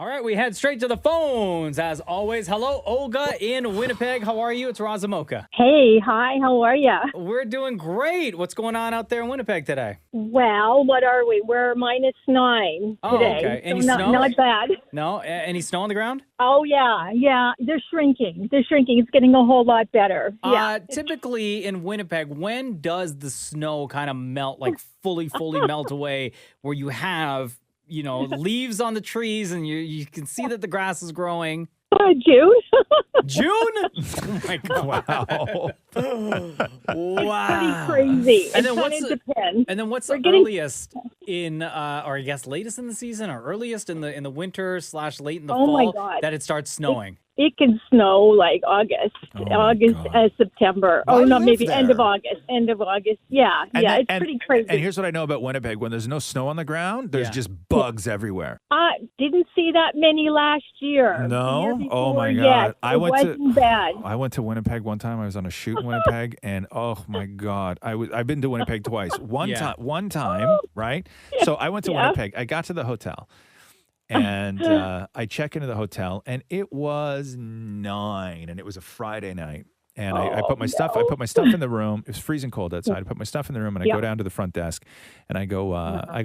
All right, we head straight to the phones as always. Hello, Olga in Winnipeg. How are you? It's Roz Mocha. Hey, hi, how are ya? We're doing great. What's going on out there in Winnipeg today? Well, what are we? We're -9 Oh, today. okay. Any so snow? not bad. No? Any snow on the ground? Oh, yeah. They're shrinking. It's getting a whole lot better. Yeah. Typically in Winnipeg, when does the snow kind of melt, like fully melt away, where you have, leaves on the trees and you can see that the grass is growing? June. June? Oh my God. Wow. Wow. Pretty crazy. And then Depends. And then what's the earliest in, or I guess latest in the season, or earliest in the winter / late in the fall my God. that it starts snowing? It can snow like August, September. Well, no, I live maybe there. End of August. Yeah, it's pretty crazy. And here's what I know about Winnipeg. When there's no snow on the ground, there's just bugs everywhere. Didn't see that many last year. No? The year before, Oh, my God. yes, I it went wasn't bad. I went to Winnipeg one time. I was on a shoot in Winnipeg, and oh my God, I've been to Winnipeg twice. One time, right? So I went to Winnipeg. I got to the hotel, and I check into the hotel, and it was 9, and it was a Friday night. And I put my stuff. I put my stuff in the room. It was freezing cold outside. I put my stuff in the room, and I go down to the front desk, and I go,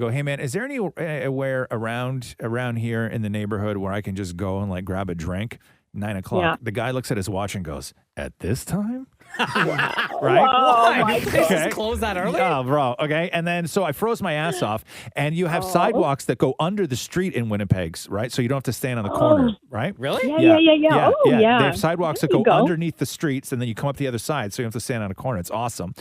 hey man, is there anywhere around here in the neighborhood where I can just go and like grab a drink? 9 o'clock. Yeah. The guy looks at his watch and goes, "At this time?" Wow. Right? Why? my Did they close that early? Oh, bro. Okay. And then so I froze my ass off, and you have sidewalks that go under the street in Winnipeg's, right? So you don't have to stand on the corner, right? Really? Yeah. Oh, yeah. They have sidewalks that There go you go. underneath the streets, and then you come up the other side, so you don't have to stand on a corner. It's awesome.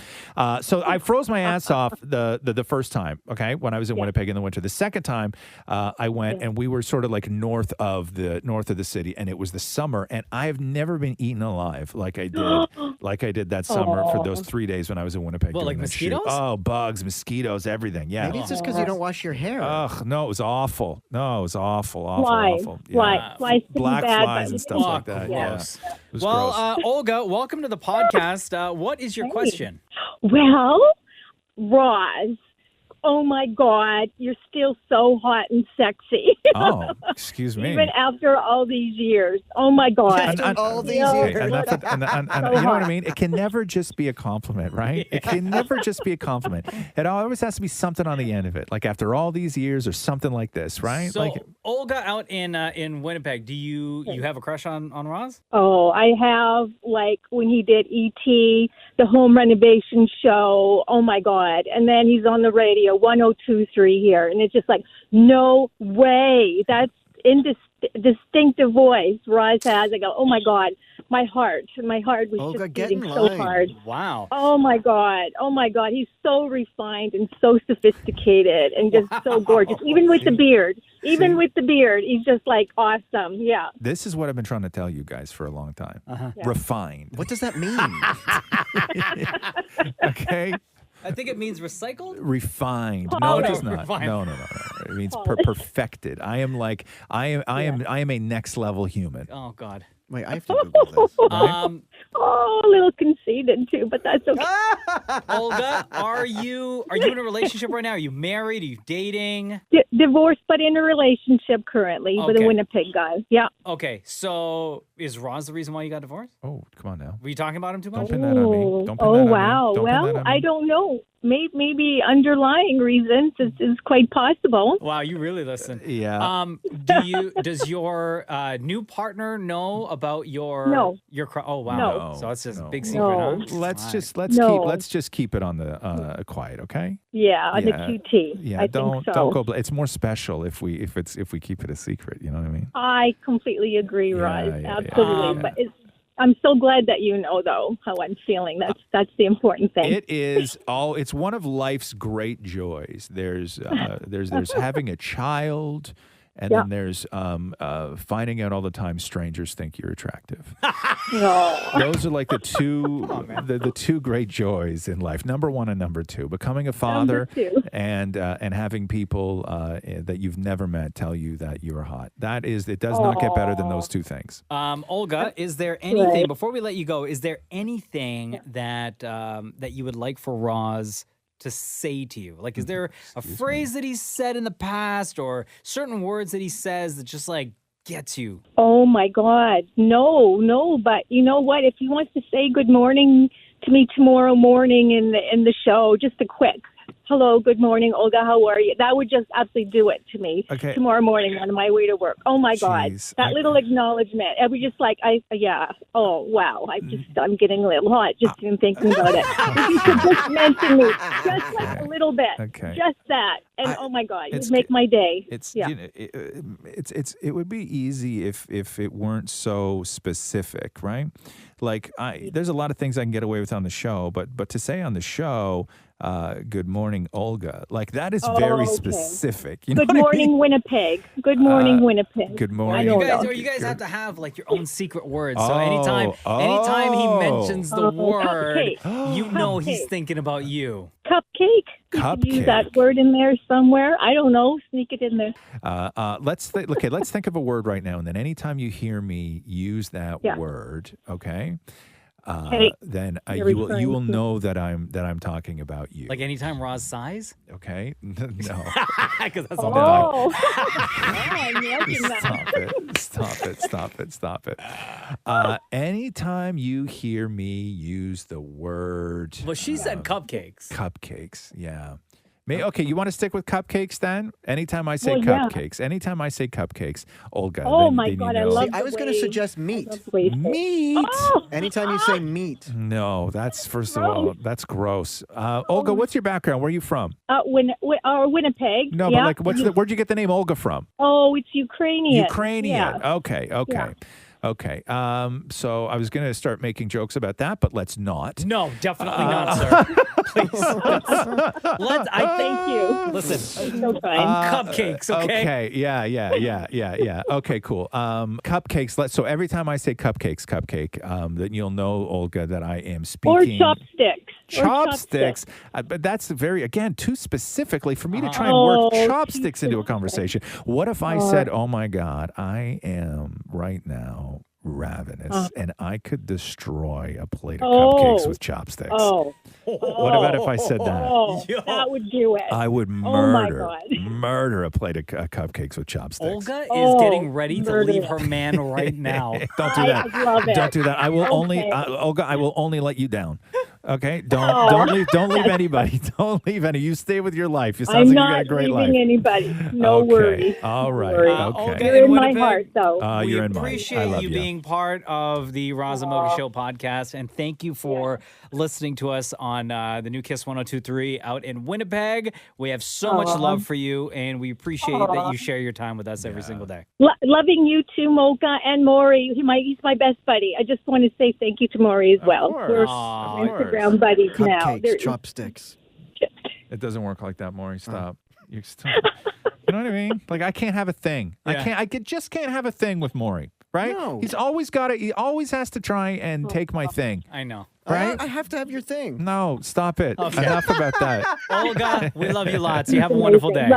So I froze my ass off the first time, okay, when I was in Winnipeg in the winter. The second time, I went, and we were sort of like north of the city, and it was the summer, and I have never been eaten alive like I did that summer for those 3 days when I was in Winnipeg. What, doing like that shoot. mosquitoes? Oh, bugs, mosquitoes, everything. Yeah. Maybe it's just because you don't wash your hair. Ugh, no, it was awful. No, it was awful. Flies. Awful. Yeah. Flies pretty Black bad, flies but and stuff Oh, like that. Yeah. gross. It was Well, gross. Olga, welcome to the podcast. What is your question? Well, Roz, oh my God, you're still so hot and sexy. Oh, excuse me. Even after all these years. Oh my God. And- all these Okay, years. And you know what I mean? It can never just be a compliment, right? It can never just be a compliment. It always has to be something on the end of it, like after all these years or something like this, right? So, Like, Olga, out in Winnipeg, do you have a crush on Roz? Oh, I have, like, when he did E.T., the home renovation show. Oh, my God. And then he's on the radio, 102.3 here. And it's just like, no way. That's distinctive voice Roz has. I go, oh, my God. My heart was Olga, just get beating in so line. hard. Wow. Oh, my God. He's so refined and so sophisticated and just so gorgeous. Even with the beard. He's just like awesome. Yeah. this is what I've been trying to tell you guys for a long time. Uh-huh. Yeah. Refined. What does that mean? Okay? I think it means recycled. Refined. Oh, No, it no, does not. refined. No. It means perfected. I am a next level human. Oh God. Wait, I have to Google this. Oh, a little conceited too, but that's okay. Olga, are you in a relationship right now? Are you married? Are you dating? Divorced, but in a relationship currently with Okay. a Winnipeg guy. Yeah. Okay, so is Roz the reason why you got divorced? Oh, come on now. Were you talking about him too much? Don't pin that on me. Don't pin Oh, that on me. wow. Don't pin Well, that on me. I don't know. Maybe underlying reasons is quite possible. Wow, you really listen. Yeah. Does your new partner know about your No. Oh wow. No. So it's just a big No. secret, No. huh? Let's just keep it on the quiet, okay? Yeah, on Yeah. the QT. Yeah, I don't think so. go. It's more special if we keep it a secret. You know what I mean? I completely agree, Yeah, Roz. yeah, Absolutely. yeah. But I'm so glad that you know, though, how I'm feeling. That's the important thing. It is all. It's one of life's great joys. There's having a child, and then there's finding out all the time strangers think you're attractive. No. Those are like the two the two great joys in life. Number one and number two: becoming a father Number two. and having people that you've never met tell you that you are hot. It does not get better than those two things. Olga, is there anything before we let you go? Is there anything that that you would like for Roz to say to you? Like, is there a phrase that he's said in the past, or certain words that he says that just like gets you? Oh my God, no. But you know what? If he wants to say good morning to me tomorrow morning in the show, just a quick hello, good morning, Olga, how are you? That would just absolutely do it to me tomorrow morning on my way to work. Oh my God, that little acknowledgement. I was just like, oh wow, I'm getting a little hot just even thinking about it. If you could just mention me, just like a little bit, just that, and oh my God, it would make my day. It would be easy if it weren't so specific, right? Like there's a lot of things I can get away with on the show, but to say on the show, good morning, Olga, like that is very specific. You know good morning, Winnipeg. Good morning, Winnipeg. Good morning. You guys have to have like your own secret words. So anytime he mentions the word, you know he's thinking about you. Cupcake. You could use that word in there somewhere. I don't know. Sneak it in there. Let's think of a word right now, and then anytime you hear me use that word, okay? Then you will know that I'm talking about you. Like anytime Roz sighs? Okay. No. Because that's all Stop it. Anytime you hear me use the word. Well, she said cupcakes. Cupcakes, yeah. Okay, you want to stick with cupcakes then? Anytime I say cupcakes, Olga. Oh my God, I love. I was going to suggest meat. Meat. Oh. Anytime you say meat. No, that's first of all, that's gross. Olga, what's your background? Where are you from? Winnipeg. No, but like, where'd you get the name Olga from? Oh, it's Ukrainian. Ukrainian. Yeah. Okay. Yeah. Okay. So I was going to start making jokes about that, but let's not. No, definitely not, sir. Please. Thank you. Listen. So kind. Cupcakes, okay? Okay. Yeah. Okay, cool. Cupcakes. So every time I say cupcake, then you'll know, Olga, that I am speaking. Or chopsticks. Chopsticks. But that's too specifically for me to try and work chopsticks into a conversation. What if I said, oh my God, I am right now ravenous and I could destroy a plate of cupcakes with chopsticks. What about if I said that? That would do it. I would murder a plate of cupcakes with chopsticks. Olga is getting ready to leave her man right now. Don't do that. I love it. Don't do that. I will only, Olga, I will only let you down. Okay, don't leave anybody. Don't leave any. You stay with your life. It sounds like you got a great life. I'm not leaving anybody. No worries. All right. Okay. Okay. You're in my heart, though. You're in mine. We appreciate you being part of the Roz Mocha Show podcast, and thank you for listening to us on the new Kiss 102.3 out in Winnipeg. We have so much love for you, and we appreciate that you share your time with us every single day. Loving you too, Mocha and Maury. He's my best buddy. I just want to say thank you to Maury as well. We're Instagram buddies now. Cupcakes, chopsticks. It doesn't work like that, Maury. Stop. You know what I mean? Like I can't have a thing. Yeah. I just can't have a thing with Maury. Right? No. He always has to try and take my thing. I know. Right? I have to have your thing. No, stop it. Okay. Enough about that. Olga, we love you lots. You have a wonderful day.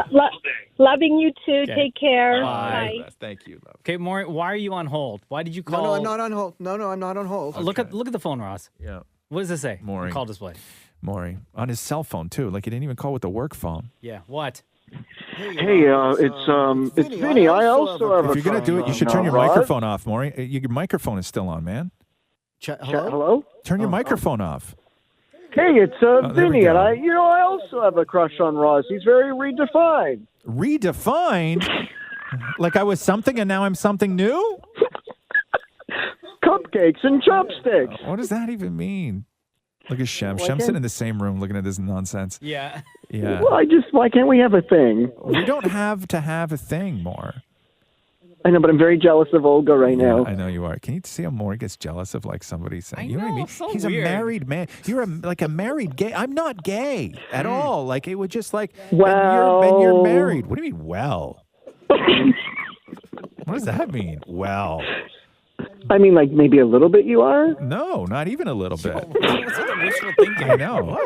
Loving you too. Okay. Take care. Bye. Thank you, love. Okay, Maury, why are you on hold? Why did you call? No, I'm not on hold. No, I'm not on hold. Look at the phone, Roz. Yeah. What does it say? Maury. Call display. Maury. On his cell phone, too. Like, he didn't even call with the work phone. Yeah. What? Hey, it's Vinny. I also have If you're going to do it, you should turn your microphone off, Maury. Your microphone is still on, man. Hello? Turn your microphone off. Hey, it's Vinny, and I also have a crush on Roz. He's very redefined. Redefined? Like I was something and now I'm something new? Cupcakes and chopsticks. What does that even mean? Look at Shem. Shem's sitting in the same room looking at this nonsense. Yeah. Yeah. Well, why can't we have a thing? We don't have to have a thing more. I know, but I'm very jealous of Olga right now. I know you are. Can you see how Maury gets jealous of like somebody saying, you know what I mean? So He's weird. a married man. You're like a married gay. I'm not gay at all. Like it would just like, well, and you're married. What do you mean, well? What does that mean? Well. I mean, like maybe a little bit you are? No, not even a little bit. What's with the wishful thinking? I know.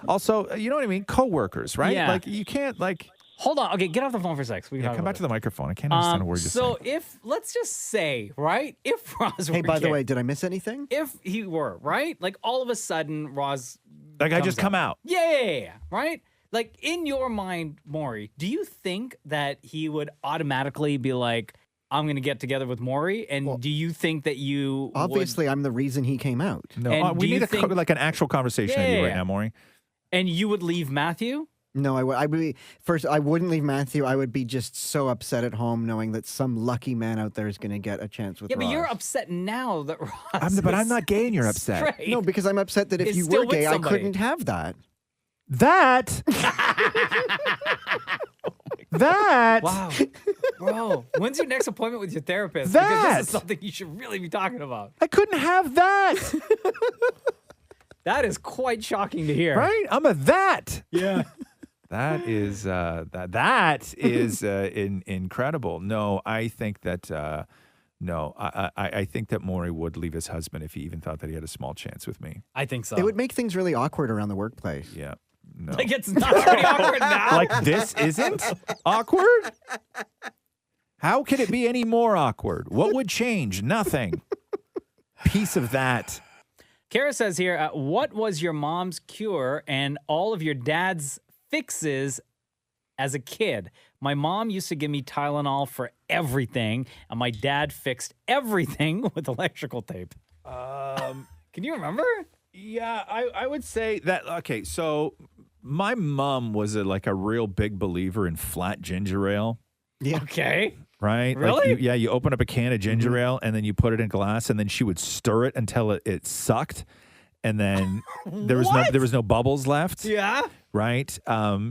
Also, you know what I mean? Co-workers, right? Yeah. Like you can't like. Hold on. Okay, get off the phone for a sec. So we can talk Come about back to the microphone. I can't understand a word you're saying. So let's just say, right? If Roz were Hey, by the gay, way, did I miss anything? if he were, right? Like all of a sudden, Roz. Like I just comes come out. Yeah, right? Like in your mind, Maury, do you think that he would automatically be like, I'm going to get together with Maury. And do you think that you Obviously, I'm the reason he came out. No, And we do you need think- like an actual conversation with you right Yeah. now, Maury. And you would leave Matthew? No, I would be first. I wouldn't leave Matthew. I would be just so upset at home knowing that some lucky man out there is going to get a chance with Yeah, but you're Roz. upset now that Ross But I'm is not gay and you're upset. straight. No, because I'm upset that if Is you still were with gay, I somebody. couldn't have that. That. That. Wow. Bro, when's your next appointment with your therapist? Because That. this is something you should really be talking about. I couldn't have that. That is quite shocking to hear. Right? I'm a that. Yeah. That is incredible. No, I think that I think that Maury would leave his husband if he even thought that he had a small chance with me. I think so. It would make things really awkward around the workplace. Yeah. No. Like, it's not pretty awkward now. Like this isn't awkward? How could it be any more awkward? What would change? Nothing. Piece of that. Kara says here, what was your mom's cure and all of your dad's fixes as a kid? My mom used to give me Tylenol for everything, and my dad fixed everything with electrical tape. Can you remember? Yeah, I would say that. Okay, so my mom was a real big believer in flat ginger ale. Yeah. Okay. Right? Really? Like you open up a can of ginger ale and then you put it in glass and then she would stir it until it sucked, and then there was no bubbles left. Yeah. Right?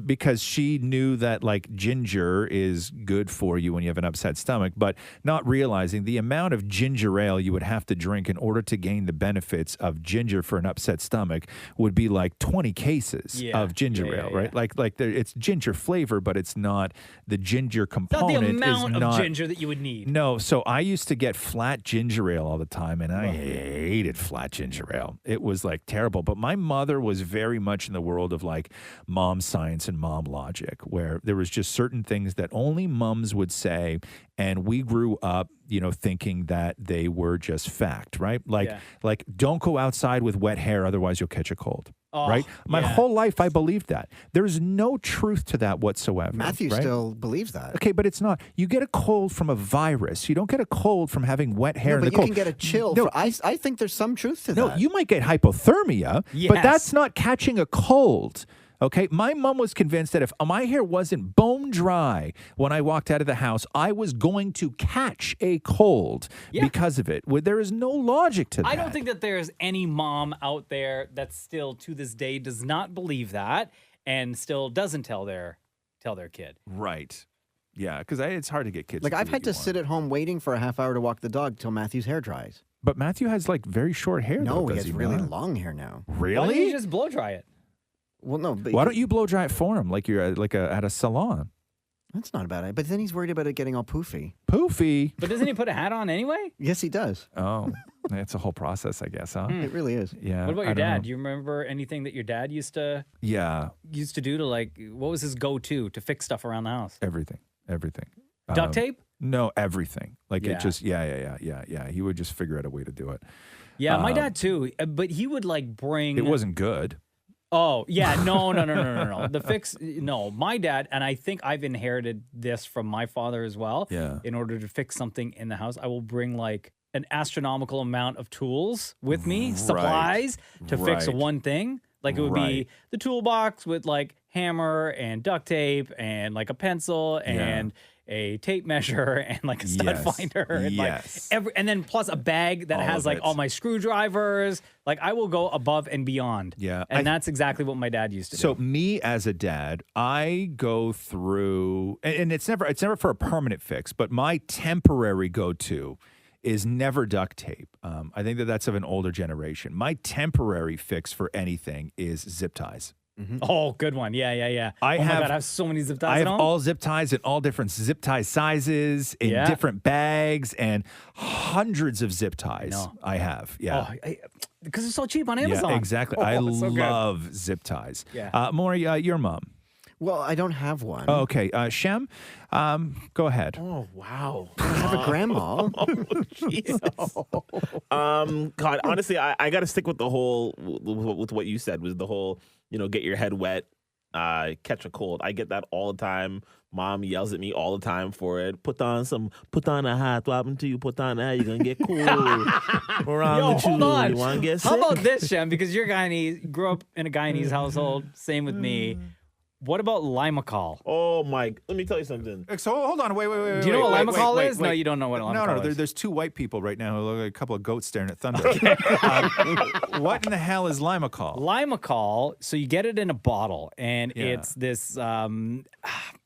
Because she knew that like ginger is good for you when you have an upset stomach, but not realizing the amount of ginger ale you would have to drink in order to gain the benefits of ginger for an upset stomach would be like 20 cases of ginger ale, right? Yeah. Like it's ginger flavor, but it's not the ginger Not component. the amount is of not, ginger that you would need. No, so I used to get flat ginger ale all the time, and I hated flat ginger ale. It was like terrible. But my mother was very much in the world of like mom science and mom logic, where there was just certain things that only moms would say, and we grew up, thinking that they were just fact, right? Like don't go outside with wet hair, otherwise you'll catch a cold. Oh, right? My whole life I believed that. There's no truth to that whatsoever. Matthew right? still believes that. Okay, but it's not. You get a cold from a virus. You don't get a cold from having wet hair No, in but the you cold. can get a chill. No, I think there's some truth to no, that. you might get hypothermia, but Yes. that's not catching a cold. Okay, my mom was convinced that if my hair wasn't bone dry when I walked out of the house, I was going to catch a cold because of it. Well, there is no logic to that. I don't think that there's any mom out there that still to this day does not believe that and still doesn't tell their kid. Right. Yeah, because it's hard to get kids. Like to I've do had what you to want. sit at home waiting for a half hour to walk the dog till Matthew's hair dries. But Matthew has like very short hair. No, though, he does has really not? long hair now. Really? Why don't you just blow dry it? Well, no, but Why don't you blow dry it for him like you're at a salon? That's not a bad idea. But then he's worried about it getting all poofy. Poofy. But doesn't he put a hat on anyway? Yes, he does. Oh, it's a whole process, I guess, huh? It really is. Yeah. What about I your don't dad? know. Do you remember anything that your dad used to Yeah, do to like what was his go-to to fix stuff around the house? everything. Duct tape? No, everything. Like Yeah. it just, yeah. He would just figure out a way to do it. Yeah, my dad too. But he would like bring It wasn't good. Oh, yeah. No. The fix, no. My dad, and I think I've inherited this from my father as well. Yeah. In order to fix something in the house, I will bring like an astronomical amount of tools with me, supplies to fix Right. one thing. Like it would be Right. the toolbox with like hammer and duct tape and like a pencil and a tape measure and like a stud Yes. finder and Yes. like and then plus a bag that All has of like it. all my screwdrivers. Like I will go above and beyond. Yeah. And that's exactly what my dad used to do. So me as a dad, I go through, and it's never for a permanent fix, but my temporary go-to is never duct tape. I think that's of an older generation. My temporary fix for anything is zip ties. Oh, good one. Yeah. I oh my have- God, I have so many zip ties I have at home. all zip ties in all different zip tie sizes, in Yeah. different bags, and hundreds of zip ties No. I have. Yeah. Because it's so cheap on Amazon. Yeah, exactly. Oh, I it's so good. love zip ties. Yeah. Maury, your mom. Well, I don't have one. Oh, okay. Shem, go ahead. Oh, wow. I have a grandma. God, honestly, I got to stick with the whole, with what you said, was the whole, get your head wet catch a cold. I get that all the time. Mom yells at me all the time for it. Put on a hat. What happened to you? Put on a hat. You're going to get cool. What's wrong with you? Hold on. You want to get sick? How about this, Shem? Because you're Guyanese, grew up in a Guyanese household. Same with me. What about limacol? Oh, my. Let me tell you something. So hold on, wait. Do you know what limacol is? No, you don't know what limacol is. There's two white people right now who look like a couple of goats staring at thunder. What in the hell is limacol? Limacol, so you get it in a bottle, and it's this,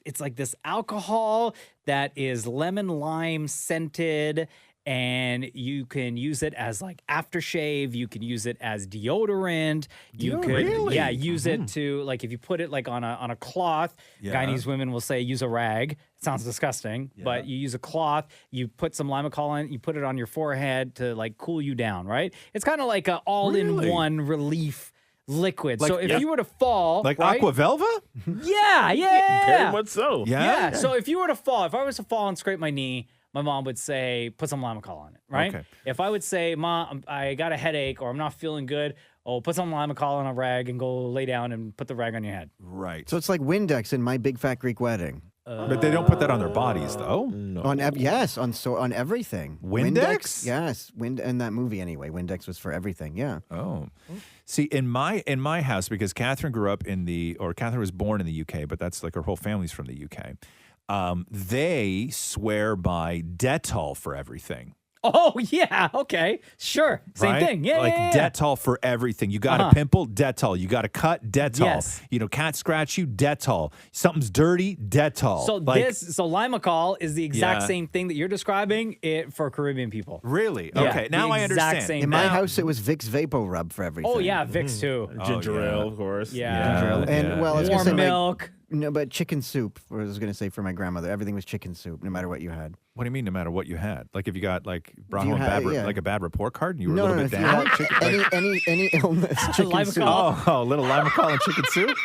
it's like this alcohol that is lemon lime scented, and you can use it as like aftershave. You can use it as deodorant. You could, use it to like if you put it like on a cloth. Guyanese women will say use a rag. It sounds disgusting, but you use a cloth. You put some limacol in. You put it on your forehead to like cool you down. Right? It's kind of like an all-in-one relief liquid. Like, so if you were to fall, like right? Aqua Velva? Yeah. Very much so. Yeah. So if you were to fall, if I was to fall and scrape my knee, my mom would say, put some limacol on it, right? Okay. If I would say, Mom, I got a headache or I'm not feeling good, put some limacol on a rag and go lay down and put the rag on your head. Right. So it's like Windex in My Big Fat Greek Wedding. But they don't put that on their bodies, though. No. On everything. Windex? Yes, in that movie anyway. Windex was for everything. Yeah. Oh, see, in my house, because Catherine Catherine was born in the UK, but that's like her whole family's from the UK. They swear by Dettol for everything. Oh, yeah. Okay. Sure. Same right? thing. Yeah, like yeah. Dettol for everything. You got a pimple, Dettol. You got a cut, Dettol. Yes. Cat scratch you, Dettol. Something's dirty, Dettol. So limacol is the exact same thing that you're describing it for Caribbean people. Really? Yeah, Okay. Now I understand. same In my house, it was Vicks Vapor Rub for everything. Oh, yeah. Vicks, too. Ginger ale, of course. Yeah. And well, I was Warm gonna say milk. No, but chicken soup. I was going to say for my grandmother, everything was chicken soup, no matter what you had. What do you mean, no matter what you had? Like if you got like like a bad report card and you were a little bit if you down? had any illness, chicken soup. Oh, little limacol and chicken soup?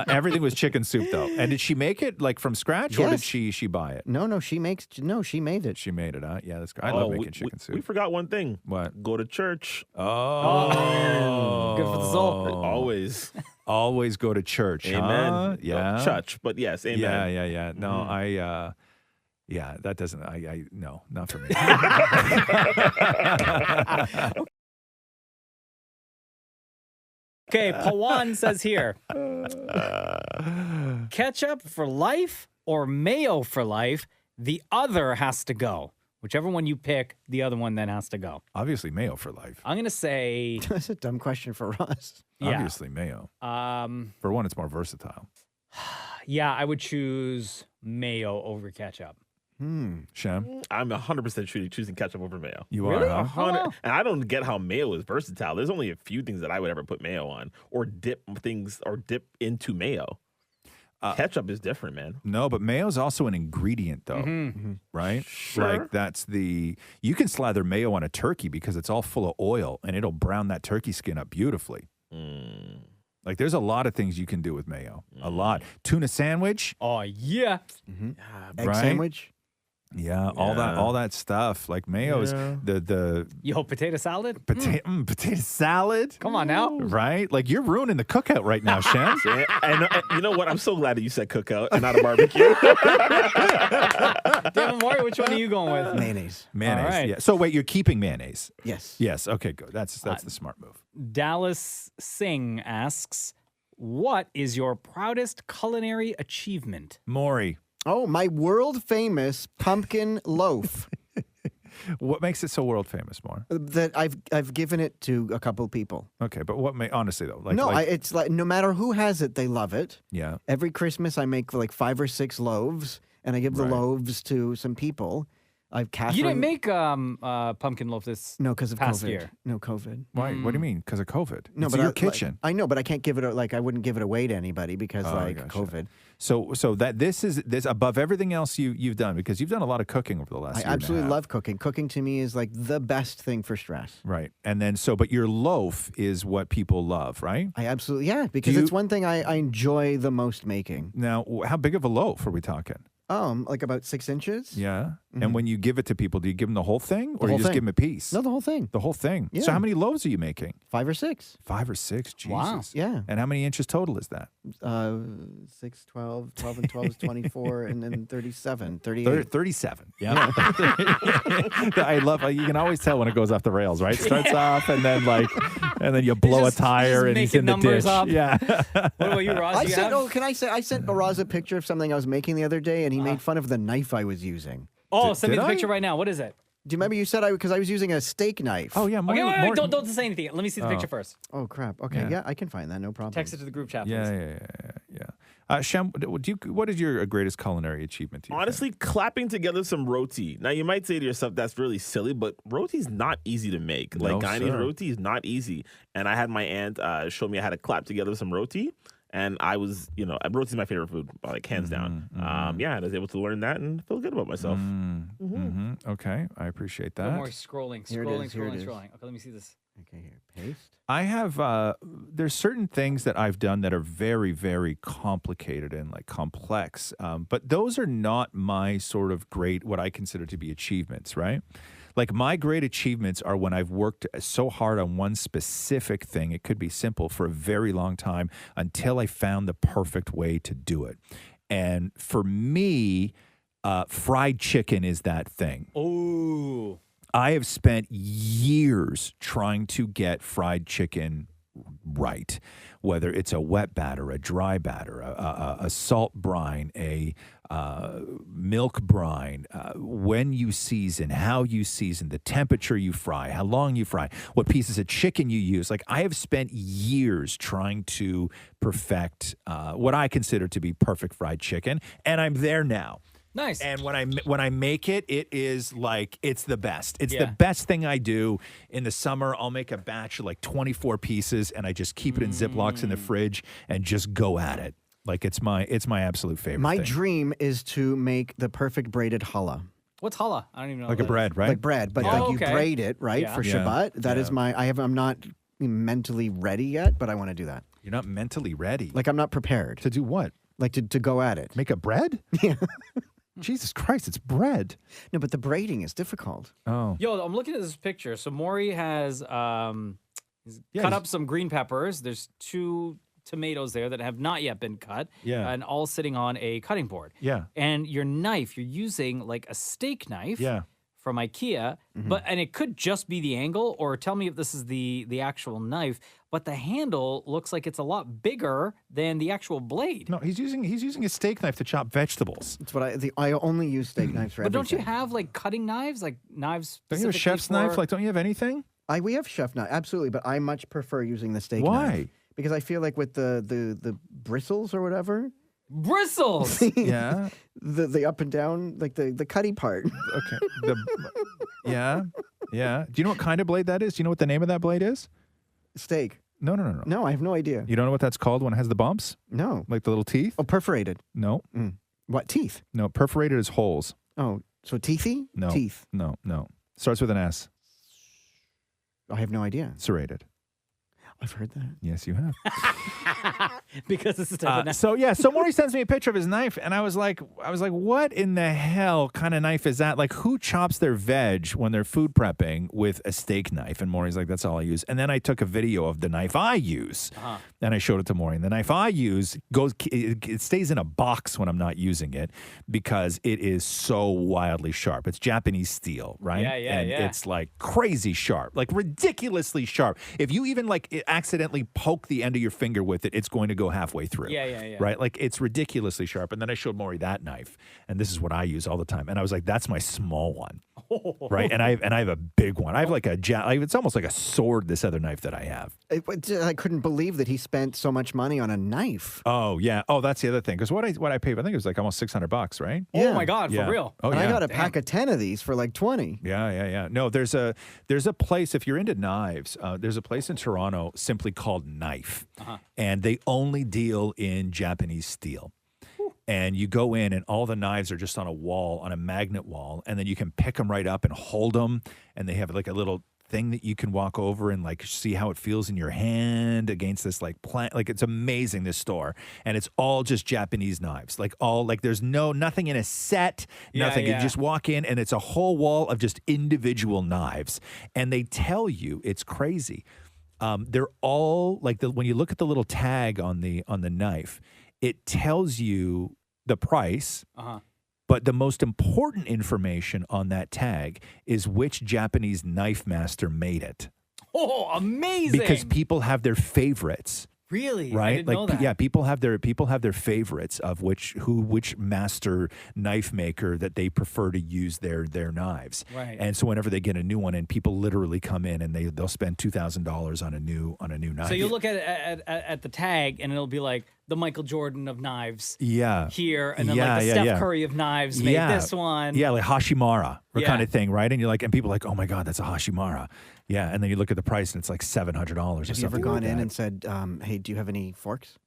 Everything was chicken soup, though. And did she make it like from scratch or did she buy it? No, she made it. She made it, huh? Yeah, that's good. I love making chicken soup. We forgot one thing. What? Go to church. Oh. Good for the soul. Always. Always go to church. Amen. Huh? Yeah. No, church, but yes, amen. Yeah. No, that doesn't, no, not for me. Okay, Pawan says here, ketchup for life or mayo for life, the other has to go. Whichever one you pick, the other one then has to go. Obviously, mayo for life. I'm going to say... That's a dumb question for us. Yeah. Obviously, mayo. For one, it's more versatile. Yeah, I would choose mayo over ketchup. Shem? I'm 100% choosing ketchup over mayo. You Really? are, huh? And I don't get how mayo is versatile. There's only a few things that I would ever put mayo on or dip into mayo. Ketchup is different, man. No, but mayo's also an ingredient, though, right? Sure. Like you can slather mayo on a turkey because it's all full of oil and it'll brown that turkey skin up beautifully. Like there's a lot of things you can do with mayo. A lot. Tuna sandwich. Oh, yeah. Egg sandwich. Yeah, all that stuff. Like mayo's the Yo, potato salad? potato salad. Come on now. Right? Like you're ruining the cookout right now, Shem. And you know what? I'm so glad that you said cookout and not a barbecue. Damn, Mario, which one are you going with? Mayonnaise. Mayonnaise. All right. Yeah. So wait, you're keeping mayonnaise? Yes. Yes. Okay, good. That's the smart move. Dallas Singh asks, what is your proudest culinary achievement? Maury. Oh, my world famous pumpkin loaf. What makes it so world famous, Maury? That I've given it to a couple people. Okay, but honestly though, it's like no matter who has it, they love it. Yeah. Every Christmas, I make like 5 or 6 loaves, and I give the loaves to some people. Catherine. You didn't make pumpkin loaf this because of past COVID. year. No COVID. Why? What do you mean? Because of COVID? No, it's but your kitchen. I know, but I can't give it. I wouldn't give it away to anybody because Gotcha. COVID. So that this above everything else you've done because you've done a lot of cooking over the last year. I absolutely and a half. love cooking. Cooking to me is like the best thing for stress. Right, and then but your loaf is what people love, right? I absolutely because it's one thing I enjoy the most making. Now, how big of a loaf are we talking? Like about 6 inches. Yeah. And when you give it to people, do you give them the whole thing or whole you just thing. give them a piece? No, the whole thing. The whole thing. Yeah. So how many loaves are you making? 5 or 6. 5 or 6? Jesus. Wow. Yeah. And how many inches total is that? 6, 12, 12 and 12 is 24, and then 37, 38. 37. Yeah. I love, you can always tell when it goes off the rails, right? Starts off and then you blow just- a tire just and he's in making the numbers ditch. up. Yeah. What about you, Roz? I You sent, have- can I say, I sent Roz a picture of something I was making the other day, and he made fun of the knife I was using. Oh, send me did the I? picture right now. What is it? Do you remember you said because I was using a steak knife? Oh, yeah. Okay, wait, more- don't say anything. Let me see the picture first. Oh, crap. Okay, yeah, I can find that. No problem. Text it to the group chat. Yeah, please. yeah. Shem, what is your greatest culinary achievement? Do you Honestly, clapping together some roti. Now, you might say to yourself, that's really silly, but roti's not easy to make. No, Like, Guyanese sir. roti is not easy. And I had my aunt show me how to clap together some roti. And I was, roti's my favorite food, like hands down. Yeah, I was able to learn that and feel good about myself. Okay, I appreciate No more that. scrolling. Here it is, here it is. Okay, let me see this. Okay, here. Paste. I have there's certain things that I've done that are very, very complicated and like complex, but those are not my sort of great, what I consider to be achievements, right? Like my great achievements are when I've worked so hard on one specific thing. It could be simple for a very long time until I found the perfect way to do it. And for me, fried chicken is that thing. Oh. I have spent years trying to get fried chicken right, whether it's a wet batter, a dry batter, a salt brine, a milk brine, when you season, how you season, the temperature you fry, how long you fry, what pieces of chicken you use. Like I have spent years trying to perfect what I consider to be perfect fried chicken, and I'm there now. Nice. And when I make it, it is like it's the best. It's the Yeah. best thing I do. In the summer, I'll make a batch of like 24 pieces, and I just keep it in Ziplocs in the fridge and just go at it. Like it's my absolute favorite. My thing. dream is to make the perfect braided challah. What's challah? I don't even know. Like what a that bread, right? Like bread, but Oh, like okay. you braid it, right, Yeah. for Yeah. Shabbat. That is I'm not mentally ready yet, but I want to do that. You're not mentally ready. Like I'm not prepared. to do what? Like to go at it. Make a bread? Yeah. Jesus Christ, it's bread. No, but the braiding is difficult. Oh. Yo, I'm looking at this picture. So Maury has he's cut up some green peppers. There's 2 tomatoes there that have not yet been cut. Yeah. And all sitting on a cutting board. Yeah. And your knife, you're using like a steak knife. Yeah. From IKEA, and it could just be the angle, or tell me if this is the actual knife. But the handle looks like it's a lot bigger than the actual blade. No, he's using a steak knife to chop vegetables. That's what I only use steak knives for But don't you everything. have like cutting knives, like knives? Don't you have a specifically chef's knife? for- Like, don't you have anything? We have chef knife, absolutely, but I much prefer using the steak Why? knife. Because I feel like with the bristles or whatever, bristles. Yeah. the up and down, like the cutty part. Okay. Yeah. Yeah. Do you know what kind of blade that is? Do you know what the name of that blade is? Steak. No. No, I have no idea. You don't know what that's called when it has the bumps? No. Like the little teeth? Oh, perforated. No. What, teeth? No. Perforated is holes. Oh, so teethy? No. Teeth. No. Starts with an S. I have no idea. Serrated. I've heard that. Yes, you have. Because this is type of knife. So Maury sends me a picture of his knife, and I was like, what in the hell kind of knife is that? Like, who chops their veg when they're food prepping with a steak knife? And Maury's like, that's all I use. And then I took a video of the knife I use, and I showed it to Maury. And the knife I use it stays in a box when I'm not using it because it is so wildly sharp. It's Japanese steel, right? Yeah, and yeah. it's like crazy sharp, like ridiculously sharp. If you even accidentally poke the end of your finger with it, it's going to go halfway through. Yeah. Right? Like it's ridiculously sharp. And then I showed Maury that knife, and this is what I use all the time. And I was like, that's my small one. Right? And I have a big one. I have like it's almost like a sword, this other knife that I have. I couldn't believe that he spent so much money on a knife. Oh, yeah. Oh, that's the other thing. Because what I paid, I think it was like almost $600, right? Oh my God, Yeah. for real. Oh, And yeah. I got a pack of 10 of these for like 20. Yeah. No, there's a place, if you're into knives, there's a place in Toronto simply called Knife, and they only deal in Japanese steel. And you go in, and all the knives are just on a wall, on a magnet wall, and then you can pick them right up and hold them, and they have like a little thing that you can walk over and like see how it feels in your hand against this like plant. Like it's amazing, this store. And it's all just Japanese knives. Like there's nothing in a set, nothing. You just walk in and it's a whole wall of just individual knives. And they tell you, it's crazy. They're all like when you look at the little tag on the knife, it tells you the price. But the most important information on that tag is which Japanese knife master made it. Oh, amazing! Because people have their favorites. Really? Right? I didn't know that. Yeah, people have their favorites of which master knife maker that they prefer to use their knives. Right. And so whenever they get a new one, and people literally come in and they'll spend $2,000 on a new knife. So you look at the tag and it'll be like the Michael Jordan of knives. Yeah. Here, and then like the Steph Curry of knives made this one. Yeah, like Hashimara kind of thing, right? And you're like, and people are like, oh my God, that's a Hashimara. Yeah, and then you look at the price and it's like $700 or something. Have you ever gone in and said, hey, do you have any forks?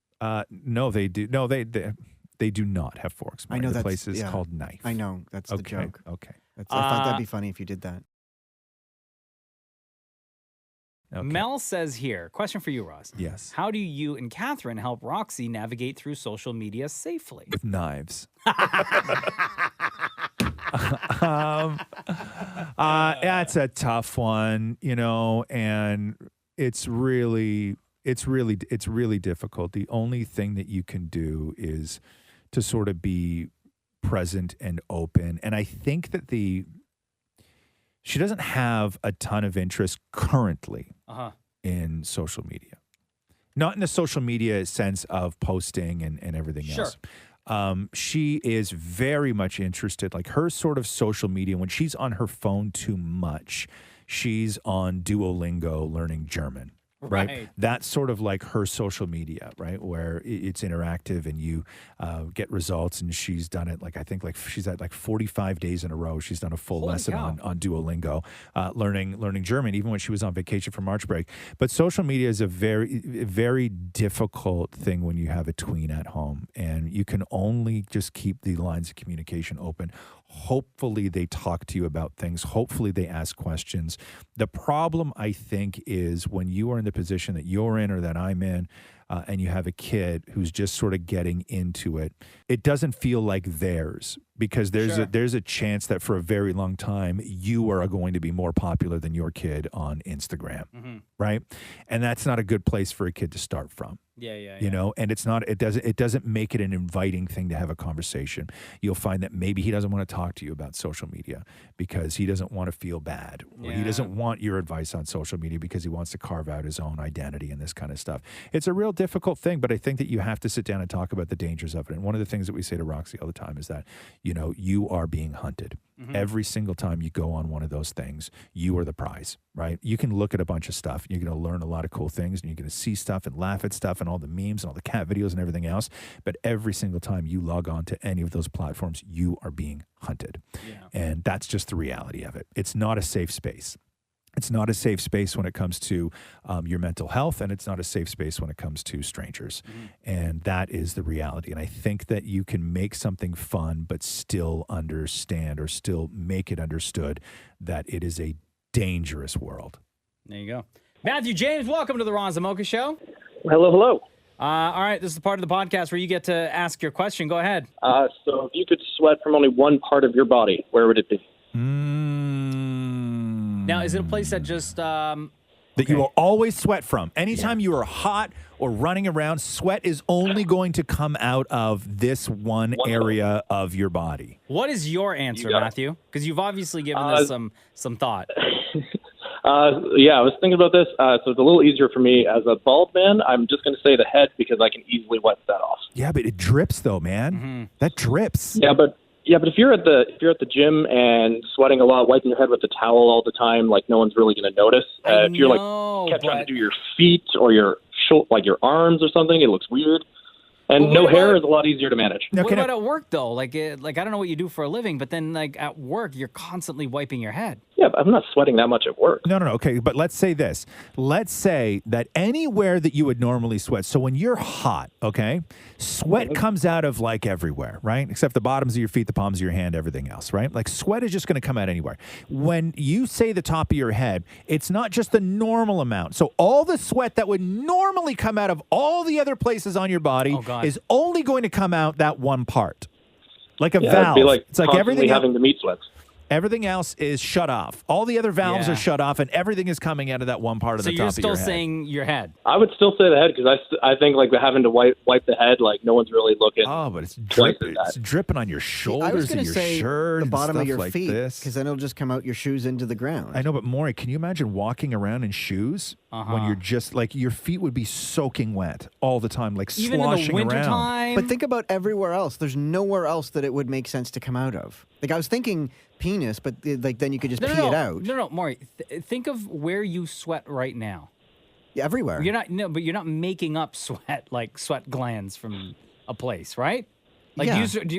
No, they do. No, they do not have forks. I know the that place is called Knife. I know, that's the joke. Okay. I thought that'd be funny if you did that. Okay. Mel says here, question for you, Roz. Yes. How do you and Catherine help Roxy navigate through social media safely? With knives. It's a tough one, and it's really difficult. The only thing that you can do is to sort of be present and open. And I think that she doesn't have a ton of interest currently in social media. Not in the social media sense of posting and everything else. She is very much interested, like her sort of social media, when she's on her phone too much, she's on Duolingo learning German. Right. That's sort of like her social media, right? Where it's interactive and you get results. And she's done it I think she's at 45 days in a row. She's done a full lesson on Duolingo, learning German, even when she was on vacation for March break. But social media is a very, very difficult thing when you have a tween at home, and you can only just keep the lines of communication open. Hopefully they talk to you about things. Hopefully they ask questions. The problem, I think, is when you are in the position that you're in or that I'm in, and you have a kid who's just sort of getting into it, it doesn't feel like theirs, because there's a chance that for a very long time you are going to be more popular than your kid on Instagram, right? And that's not a good place for a kid to start from. You know, and it doesn't make it an inviting thing to have a conversation. You'll find that maybe he doesn't want to talk to you about social media because he doesn't want to feel bad, or he doesn't want your advice on social media because he wants to carve out his own identity and this kind of stuff. It's a real difficult thing, but I think that you have to sit down and talk about the dangers of it. And one of the things that we say to Roxy all the time is that, you are being hunted. Every single time you go on one of those things, you are the prize, right? You can look at a bunch of stuff, and you're going to learn a lot of cool things, and you're going to see stuff and laugh at stuff and all the memes and all the cat videos and everything else. But every single time you log on to any of those platforms, you are being hunted. And that's just the reality of it. It's not a safe space. It's not a safe space when it comes to your mental health, and it's not a safe space when it comes to strangers. And that is the reality. And I think that you can make something fun, but still understand, or still make it understood, that it is a dangerous world. There you go. Matthew James, welcome to the Roz Mocha Show. Hello, hello. All right, this is the part of the podcast where you get to ask your question. Go ahead. So if you could sweat from only one part of your body, where would it be? Now, is it a place that just... that you will always sweat from. Anytime you are hot or running around, sweat is only going to come out of this one area of your body. What is your answer, Matthew? Because you've obviously given this some thought. I was thinking about this. So it's a little easier for me. As a bald man, I'm just going to say the head because I can easily wipe that off. Yeah, but it drips though, man. That drips. Yeah, but if you're at the gym and sweating a lot, wiping your head with a towel all the time, like no one's really going to notice. If you're trying to do your feet or your your arms or something, it looks weird. And no hair is a lot easier to manage. What about at work though? Like I don't know what you do for a living, but then like at work, you're constantly wiping your head. Yeah, but I'm not sweating that much at work. No. Okay, but let's say this. Let's say that anywhere that you would normally sweat. So when you're hot, okay, sweat comes out of like everywhere, right? Except the bottoms of your feet, the palms of your hand, everything else, right? Like sweat is just going to come out anywhere. When you say the top of your head, it's not just the normal amount. So all the sweat that would normally come out of all the other places on your body is only going to come out that one part. Like a valve. It'd be like it's like everything having the meat sweats. Everything else is shut off. All the other valves are shut off, and everything is coming out of that one part of the top of your head. So you're still saying your head? I would still say the head because I think like having to wipe the head, like no one's really looking. Oh, but it's dripping. It's dripping on your shoulders and your shirt, the bottom of your like feet, because then it'll just come out your shoes into the ground. I know, but Maury, can you imagine walking around in shoes when you're just like your feet would be soking wet all the time, like even sloshing in the around. wintertime? But think about everywhere else. There's nowhere else that it would make sense to come out of. Like I was thinking penis, but like then you could just pee it out. No, Maury. Think of where you sweat right now. Yeah, everywhere. But you're not making up sweat like sweat glands from a place, right? Like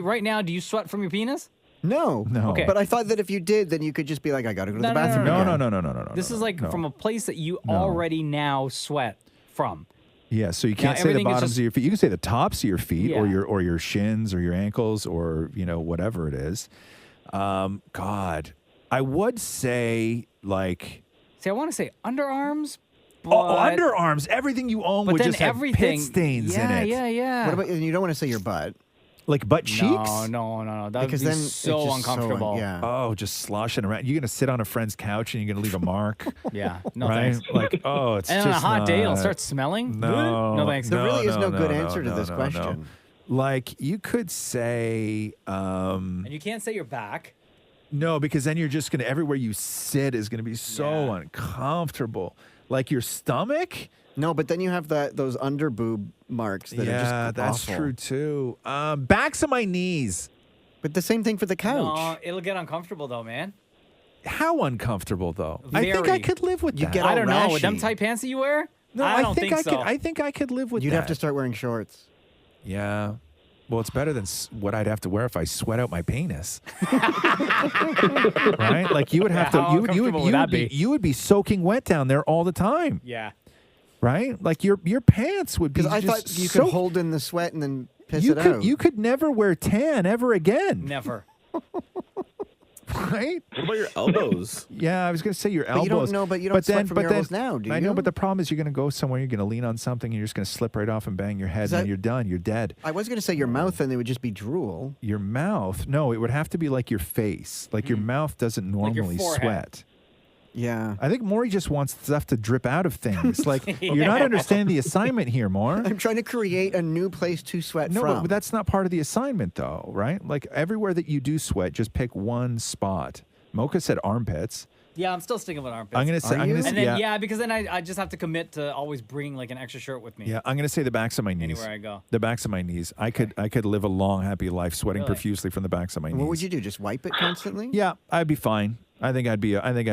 right now, do you sweat from your penis? No. Okay. But I thought that if you did, then you could just be like, I got to go to the bathroom. No. This is like from a place that you already now sweat from. Yeah, so you can't say the bottoms of your feet. You can say the tops of your feet, Yeah. or your shins, or your ankles, or whatever it is. God, I would say like. See, I want to say underarms. Underarms. Everything you own would just have pit stains in it. Yeah. What about, and you don't want to say your butt. Like butt cheeks? No. That Because would be then so it's just uncomfortable. Oh, just sloshing around. You're going to sit on a friend's couch and you're going to leave a mark. Yeah. No right? thanks. Like, it's and just on a hot day, it'll not- start smelling. No. No thanks. There really is no good no, answer to this no. question. Like, you could say... and you can't say your back. No, because then you're just going to... Everywhere you sit is going to be so uncomfortable. Like your stomach... No, but then you have those under boob marks that are just that's awful. true too. Backs of my knees. But the same thing for the couch. No, it'll get uncomfortable though, man. How uncomfortable though? Very. I think I could live with You that. get I all don't know. With rashy. them tight pants that you wear? No, I don't think so. I think I could live with You'd that. have to start wearing shorts. Yeah. Well, it's better than what I'd have to wear if I sweat out my penis. Right? Like you would have how to. uncomfortable would that be? You would be soaking wet down there all the time. Yeah. Right? Like your pants would be. Because I just thought you could hold in the sweat and then piss it out. You could never wear tan ever again. Never. Right? What about your elbows? Yeah, I was going to say your elbows. But you don't know, but you don't sweat from your elbows now, do you? I know, but the problem is you're going to go somewhere, you're going to lean on something, and you're just going to slip right off and bang your head, and then you're done. You're dead. I was going to say your mouth, and it would just be drool. Your mouth? No, it would have to be like your face. Like your mouth doesn't normally sweat. Yeah. I think Maury just wants stuff to drip out of things. Like, you're not understanding the assignment here, Maury. I'm trying to create a new place to sweat No, from. but that's not part of the assignment, though, right? Like, everywhere that you do sweat, just pick one spot. Mocha said armpits. Yeah, I'm still sticking with armpits. I'm going to say, and then, because then I just have to commit to always bringing like an extra shirt with me. Yeah, I'm going to say the backs of my knees. Anywhere I go. The backs of my knees. I could live a long, happy life sweating Really? profusely from the backs of my knees. What would you do? Just wipe it constantly? Yeah, I'd be fine. I think I'd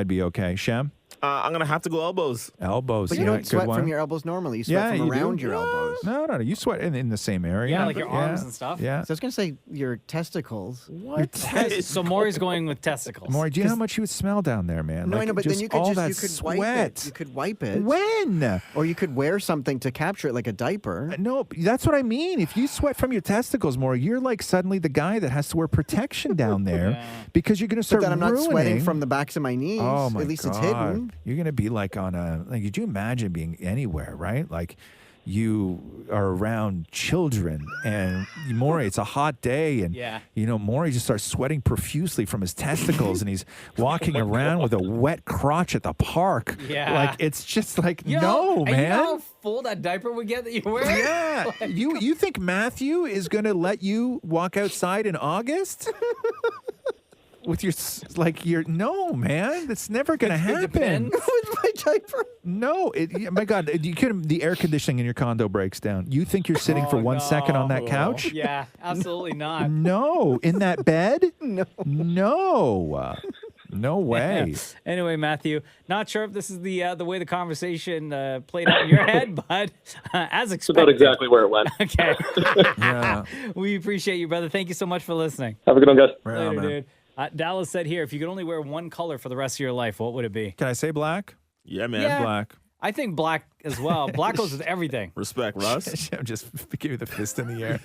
be okay. Shem? I'm gonna have to go elbows. Elbows. But you don't sweat from your elbows normally. You sweat from around your elbows. No. You sweat in the same area. Yeah, like your arms and stuff. Yeah. So I was going to say your testicles. What? So Maury's going with testicles. Maury, do you know how much you would smell down there, man? No, like, I know, but then you could all just that you could sweat. wipe it. You could wipe it. When? Or you could wear something to capture it, like a diaper. No, that's what I mean. If you sweat from your testicles, Maury, you're like suddenly the guy that has to wear protection down there because you're going to start But then I'm not ruining. sweating from the backs of my knees. Oh my At least God. it's hidden. You're gonna be like on a like. Could you imagine being anywhere, right? Like you are around children, and Maury, it's a hot day, and Maury just starts sweating profusely from his testicles, and he's walking around with a wet crotch at the park. Yeah, like it's just like and man. You know how full that diaper would get that you wear? Yeah, you think Matthew is gonna let you walk outside in August? With your no, man, that's never gonna happen. With my diaper. No, my God, the air conditioning in your condo breaks down. You think you're sitting for 1 second on that couch? Yeah, absolutely not. No, in that bed? No, no way. Anyway, Matthew, not sure if this is the way the conversation played out in your head, but as expected, it's about exactly where it went. Okay. Yeah, we appreciate you, brother. Thank you so much for listening. Have a good one, guys. Later, dude. Dallas said here, if you could only wear one color for the rest of your life, what would it be? Can I say black? Yeah, man. Yeah. Black. I think black as well. Black goes with everything. Respect, Ross. Shem just give me the fist in the air.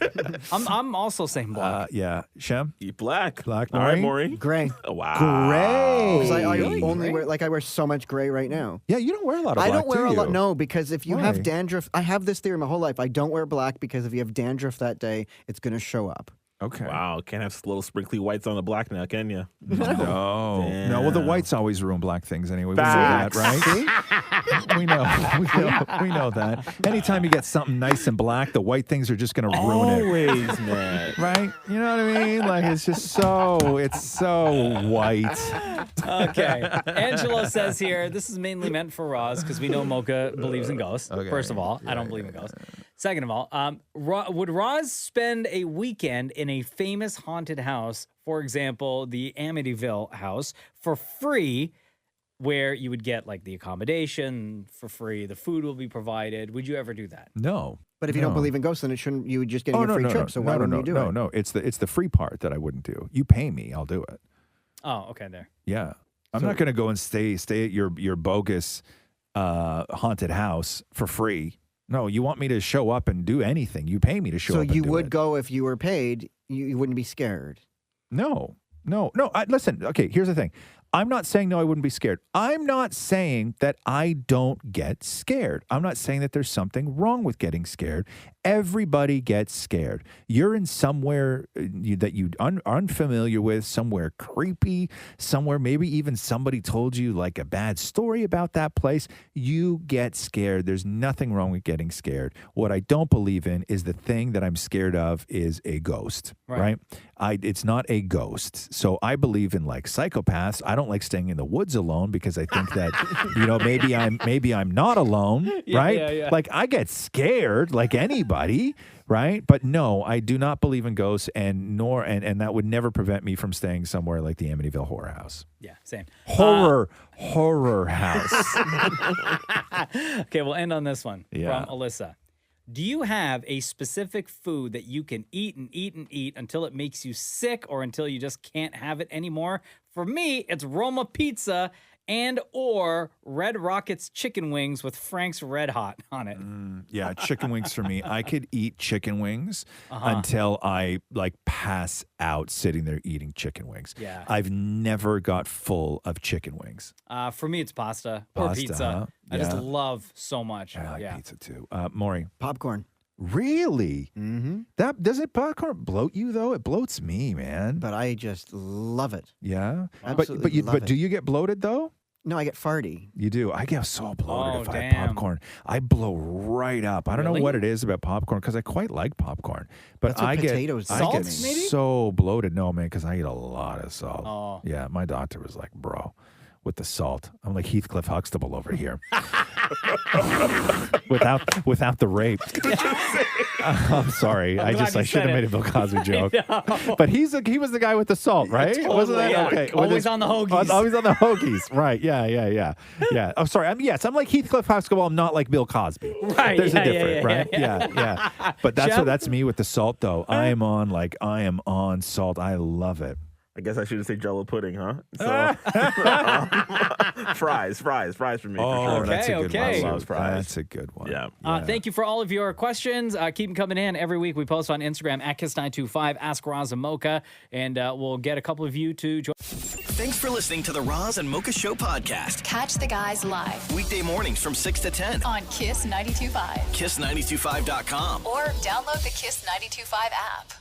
I'm also saying black. Yeah. Shem? Eat black. Black, All right, Maury? Maury. Gray. Oh, wow. Gray. Because I Really? only Gray? wear, I wear so much gray right now. Yeah, you don't wear a lot of I black, don't wear do a lot. you? No, because if you Why? have dandruff, I have this theory my whole life. I don't wear black because if you have dandruff that day, it's going to show up. Okay. Wow. Can't have little sprinkly whites on the black now, can you? No. Damn. No, well, the whites always ruin black things anyway. We know that, right? we know that. Anytime you get something nice and black, the white things are just going to ruin it. Always, man. Right? You know what I mean? Like, it's so white. Okay. Angelo says here, this is mainly meant for Roz because we know Mocha believes in ghosts. Okay. First of all, I don't believe in ghosts. Second of all, would Roz spend a weekend in a famous haunted house, for example, the Amityville house, for free, where you would get like the accommodation for free, the food will be provided? Would you ever do that? No. But if you don't believe in ghosts, then you would just get a free trip. So why wouldn't you do it? No, it's the free part that I wouldn't do. You pay me, I'll do it. Oh, okay, there. Yeah. I'm not going to go and stay at your bogus haunted house for free. No, you want me to show up and do anything. You pay me to show up and So you do would it. go if you were paid. You wouldn't be scared. No. Listen, okay, here's the thing. I'm not saying no, I wouldn't be scared. I'm not saying that I don't get scared. I'm not saying that there's something wrong with getting scared. Everybody gets scared. You're in somewhere that you are unfamiliar with, somewhere creepy, somewhere maybe even somebody told you like a bad story about that place. You get scared. There's nothing wrong with getting scared. What I don't believe in is the thing that I'm scared of is a ghost, right? It's not a ghost. So I believe in like psychopaths. I don't like staying in the woods alone because I think that, maybe I'm not alone, right? Yeah. Like I get scared like anybody, right? But no, I do not believe in ghosts and that would never prevent me from staying somewhere like the Amityville Horror House. Yeah, same. Horror house. Okay, we'll end on this one Yeah. from Alyssa. Do you have a specific food that you can eat and eat and eat until it makes you sick or until you just can't have it anymore? For me, it's Roma pizza and or Red Rocket's chicken wings with Frank's Red Hot on it. Yeah, chicken wings for me. I could eat chicken wings until I like pass out sitting there eating chicken wings. Yeah. I've never got full of chicken wings. For me, it's pasta or Pasta, pizza. huh? I just Yeah. love so much. I like yeah. pizza too. Maury. Popcorn. Really? Mm-hmm. That doesn't popcorn bloat you though? It bloats me, man. But I just love it. Yeah. Absolutely love But do it. you get bloated though? No, I get farty. You do. I get so bloated Oh, if I damn. have popcorn. I blow right up. I don't know Really? what it is about popcorn because I quite like popcorn. But That's what I get potatoes I Salt, get maybe? so bloated. No, man, because I eat a lot of salt. Oh. Yeah, my doctor was like, bro, with the salt. I'm like Heathcliff Huxtable over here. without the rape. I'm sorry. I glad you should have said made a Bill Cosby joke. But he was the guy with the salt, right? Totally, Wasn't that yeah. okay? Always on the hoagies. Always on the hoagies. Right. Yeah. Oh, sorry. I'm like Heathcliff Huxtable. I'm not like Bill Cosby. Right. There's yeah, a difference, right? Yeah. Yeah. But Jeff? that's me with the salt though. I am on salt. I love it. I guess I shouldn't say Jello pudding, huh? So, fries for me. Oh, for sure. that's a good Okay. one. Loves fries. That's a good one. Yeah. Thank you for all of your questions. Keep them coming in. Every week we post on Instagram at Kiss925, Ask Roz and Mocha, and we'll get a couple of you to join. Thanks for listening to the Roz and Mocha Show podcast. Catch the guys live Weekday mornings from 6 to 10. on Kiss 92.5 Kiss925.com. or download the Kiss 92.5 app.